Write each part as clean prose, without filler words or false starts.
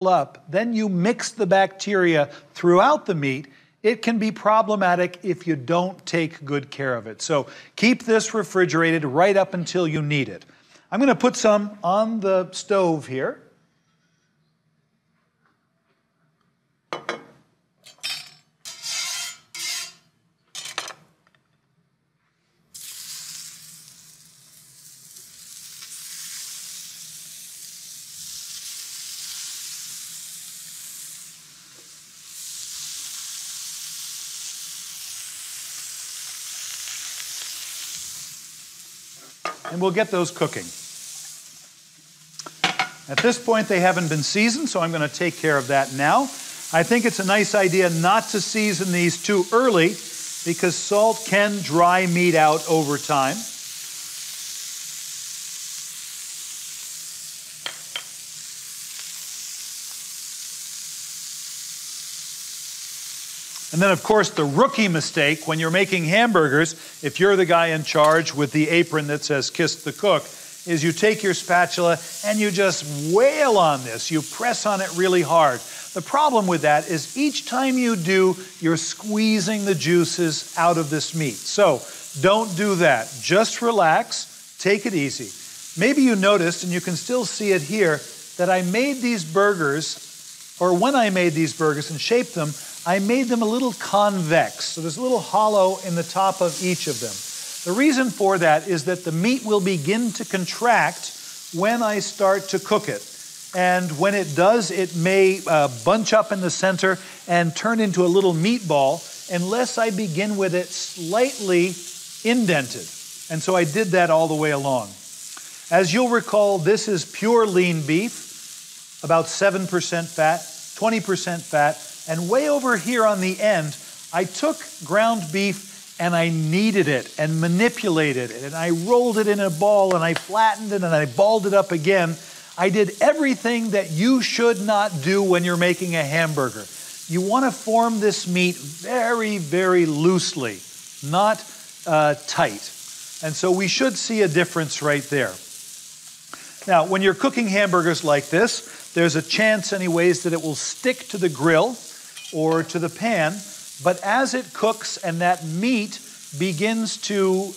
up, then you mix the bacteria throughout the meat, it can be problematic if you don't take good care of it. So keep this refrigerated right up until you need it. I'm going to put some on the stove here. And we'll get those cooking. At this point, they haven't been seasoned, so I'm going to take care of that now. I think it's a nice idea not to season these too early because salt can dry meat out over time. And then, of course, the rookie mistake when you're making hamburgers, if you're the guy in charge with the apron that says "Kiss the Cook," is you take your spatula and you just wail on this. You press on it really hard. The problem with that is each time you do, you're squeezing the juices out of this meat. So don't do that. Just relax. Take it easy. Maybe you noticed, and you can still see it here, that I made these burgers, or when I made these burgers and shaped them, I made them a little convex. So there's a little hollow in the top of each of them. The reason for that is that the meat will begin to contract when I start to cook it. And when it does, it may bunch up in the center and turn into a little meatball unless I begin with it slightly indented. And so I did that all the way along. As you'll recall, this is pure lean beef, about 7% fat, 20% fat, and way over here on the end, I took ground beef and I kneaded it and manipulated it, and I rolled it in a ball and I flattened it and I balled it up again. I did everything that you should not do when you're making a hamburger. You want to form this meat very, very loosely, not tight. And so we should see a difference right there. Now, when you're cooking hamburgers like this, there's a chance anyways that it will stick to the grill or to the pan, but as it cooks and that meat begins to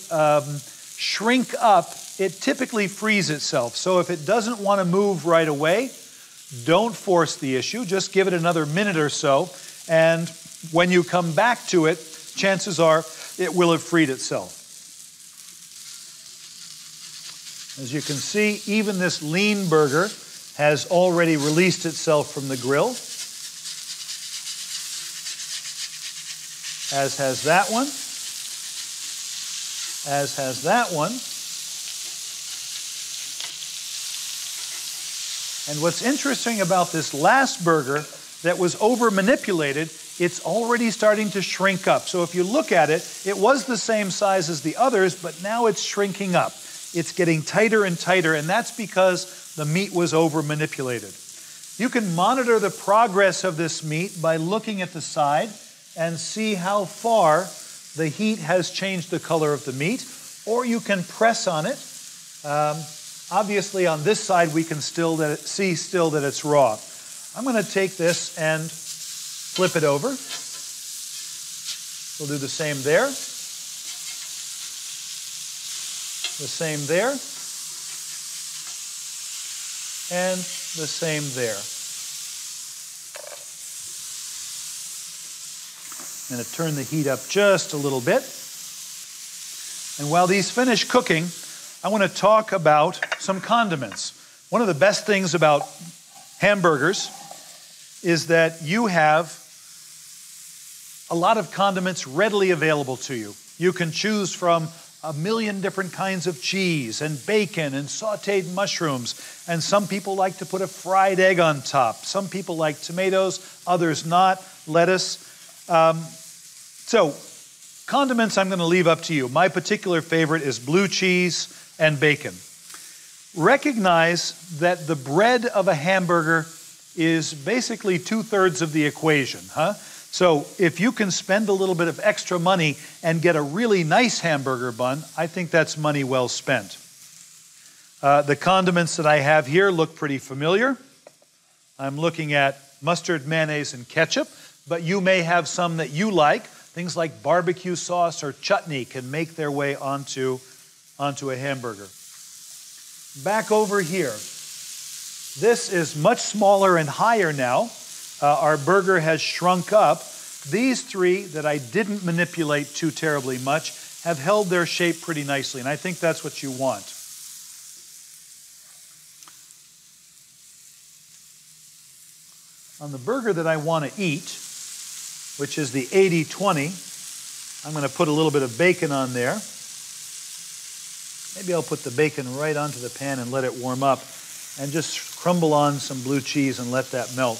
shrink up, it typically frees itself. So if it doesn't want to move right away, don't force the issue. Just give it another minute or so, and when you come back to it, chances are it will have freed itself. As you can see, even this lean burger has already released itself from the grill, as has that one, as has that one. And what's interesting about this last burger that was over-manipulated, it's already starting to shrink up. So if you look at it, it was the same size as the others, but now it's shrinking up. It's getting tighter and tighter, and that's because the meat was over-manipulated. You can monitor the progress of this meat by looking at the side and see how far the heat has changed the color of the meat, or you can press on it. Obviously, on this side, we can see that it's raw. I'm going to take this and flip it over. We'll do the same there. The same there. And the same there. I'm going to turn the heat up just a little bit. And while these finish cooking, I want to talk about some condiments. One of the best things about hamburgers is that you have a lot of condiments readily available to you. You can choose from a million different kinds of cheese and bacon and sautéed mushrooms. And some people like to put a fried egg on top. Some people like tomatoes, others not, lettuce. So condiments I'm going to leave up to you. My particular favorite is blue cheese and bacon. Recognize that the bread of a hamburger is basically 2/3 of the equation, huh? So if you can spend a little bit of extra money and get a really nice hamburger bun, I think that's money well spent. The condiments that I have here look pretty familiar. I'm looking at mustard, mayonnaise, and ketchup, but you may have some that you like. Things like barbecue sauce or chutney can make their way onto a hamburger. Back over here. This is much smaller and higher now. Our burger has shrunk up. These three that I didn't manipulate too terribly much have held their shape pretty nicely, and I think that's what you want. On the burger that I want to eat, which is the 80-20, I'm going to put a little bit of bacon on there. Maybe I'll put the bacon right onto the pan and let it warm up, and just crumble on some blue cheese and let that melt.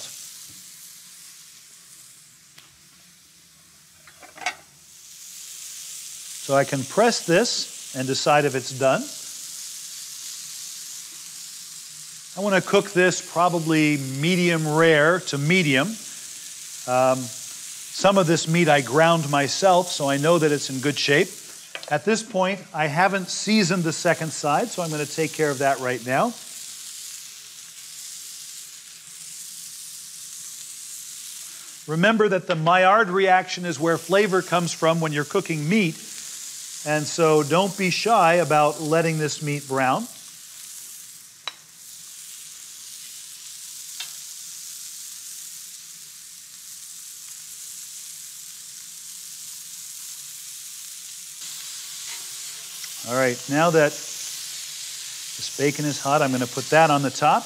So I can press this and decide if it's done. I want to cook this probably medium rare to medium. Some of this meat I ground myself, so I know that it's in good shape. At this point, I haven't seasoned the second side, so I'm going to take care of that right now. Remember that the Maillard reaction is where flavor comes from when you're cooking meat, and so don't be shy about letting this meat brown. All right, now that this bacon is hot, I'm going to put that on the top.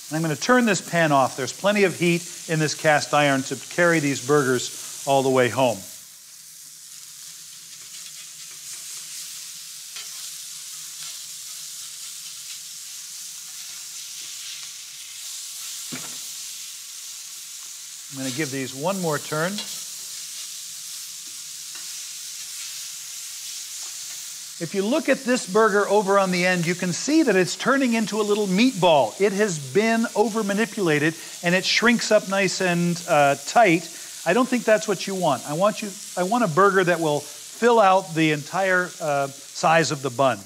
And I'm going to turn this pan off. There's plenty of heat in this cast iron to carry these burgers all the way home. I'm going to give these one more turn. If you look at this burger over on the end, you can see that it's turning into a little meatball. It has been over-manipulated, and it shrinks up nice and tight. I don't think that's what you want. I want a burger that will fill out the entire size of the bun.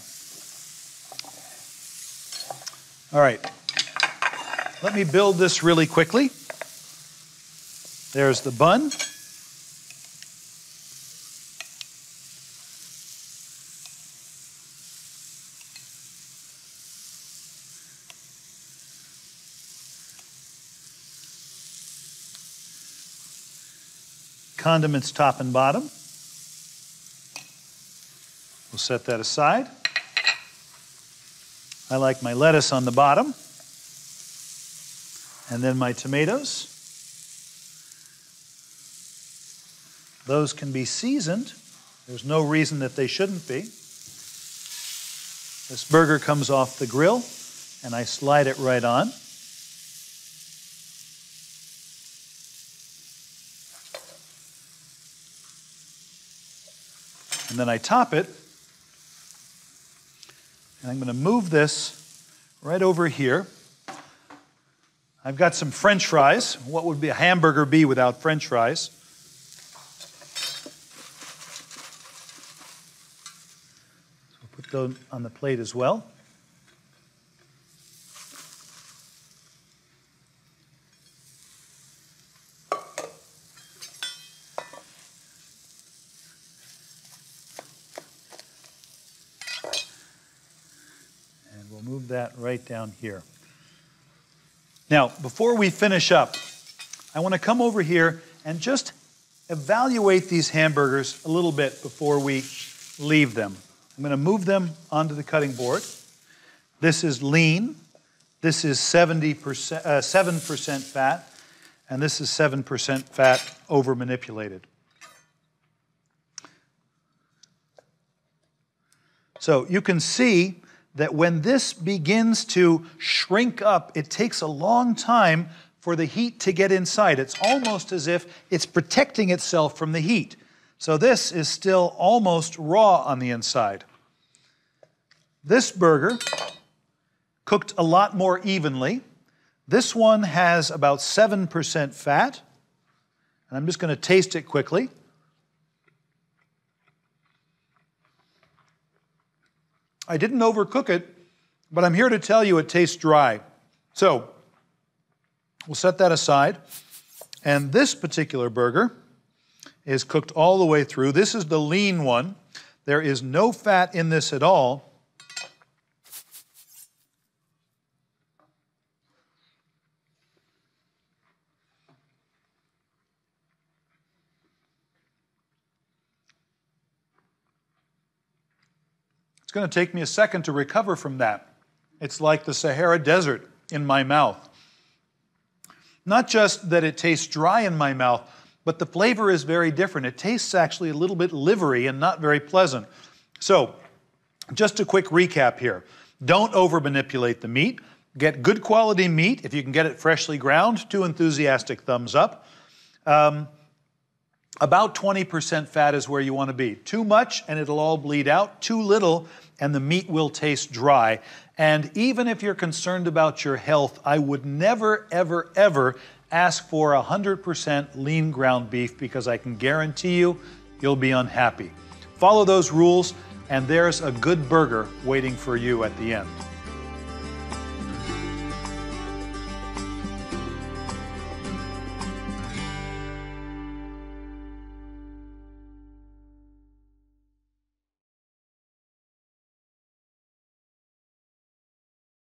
All right. Let me build this really quickly. There's the bun. Condiments top and bottom. We'll set that aside. I like my lettuce on the bottom. And then my tomatoes. Those can be seasoned. There's no reason that they shouldn't be. This burger comes off the grill, and I slide it right on. And then I top it, and I'm going to move this right over here. I've got some French fries. What would a hamburger be without French fries? So I'll put those on the plate as well. Move that right down here. Now, before we finish up, I want to come over here and just evaluate these hamburgers a little bit before we leave them. I'm going to move them onto the cutting board. This is lean. This is 7% fat. And this is 7% fat over-manipulated. So you can see that when this begins to shrink up, it takes a long time for the heat to get inside. It's almost as if it's protecting itself from the heat. So this is still almost raw on the inside. This burger cooked a lot more evenly. This one has about 7% fat. And I'm just going to taste it quickly. I didn't overcook it. But I'm here to tell you it tastes dry. So we'll set that aside. And this particular burger is cooked all the way through. This is the lean one. There is no fat in this at all. It's going to take me a second to recover from that. It's like the Sahara Desert in my mouth. Not just that it tastes dry in my mouth, but the flavor is very different. It tastes actually a little bit livery and not very pleasant. So, just a quick recap here. Don't over-manipulate the meat. Get good quality meat. If you can get it freshly ground, 2 enthusiastic thumbs up. About 20% fat is where you want to be. Too much and it'll all bleed out. Too little and the meat will taste dry. And even if you're concerned about your health, I would never, ever, ever ask for 100% lean ground beef because I can guarantee you, you'll be unhappy. Follow those rules and there's a good burger waiting for you at the end.